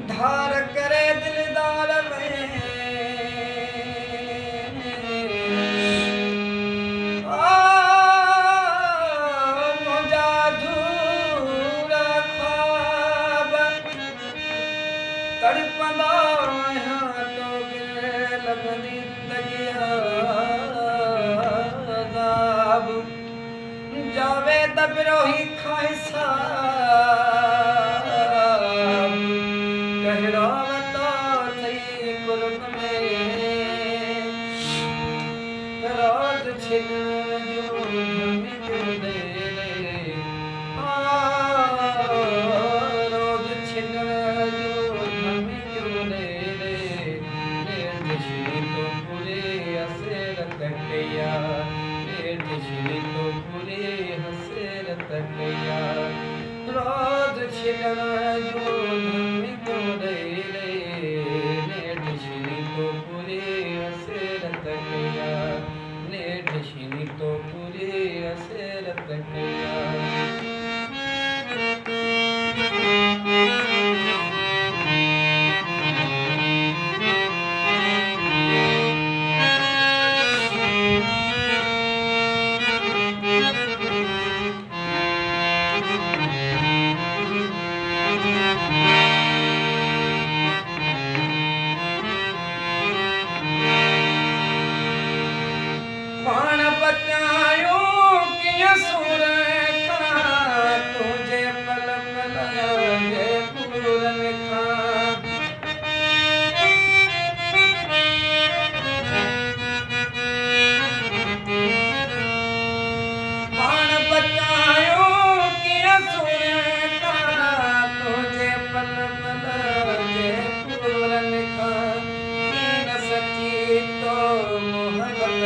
धार करे दिलदार में मुझा धूरा ख्वाब तड़पंदा यहाँ तो गिर लगदी जिंदगिया अज़ाब जावे दबिरोही खाए साब कहड़ा वता थई कुर्ब में रात छिन जो धम क्यों दे रे रोज छिन जो धम क्यों दे रे निर्दशी तो पूरे हसरत कया निर्दशी तो पूरे हसरत कया रोज छिन जो धम क्यों दे रे निर्दशी तो पूरे हसरत कया निर्दशी तो पूरे हसरत कया पाण बचायो किया सूर का तुझे पल पल जे पूरन का पाण बचायो किया सूर का तुझे पल पल जे पूरन का कीन सची तो मोहब्बत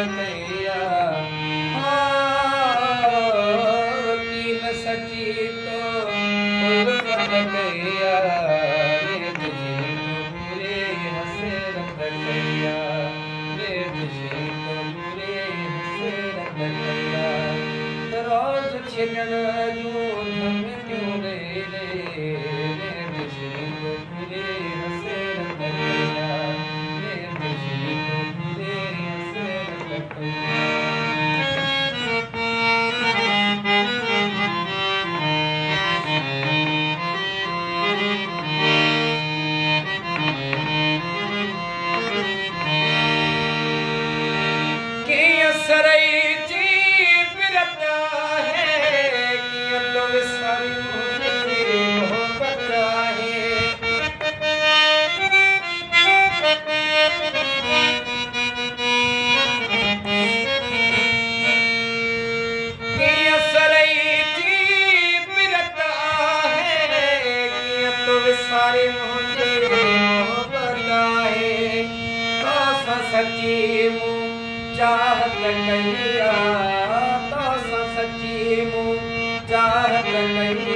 सची तो उल्फत कया निर्दशी तो पूरे हसरत कया निर्दशी तो पूरे हसरत कया रोज छिनन जो धम क्यों दे रे निर्दशी तो पूरे हसरत कया निर्दशी तो पूरे हसरत कया सरई जी बिरता है कि तो विसारी मुझे मोहब्बत है कि सरई जी बिरता है कि तो विसारी मुझे मोहब्बत है तो सच्ची मुँह चाहत कहिया तो सच्ची मुँह चाहत कहिया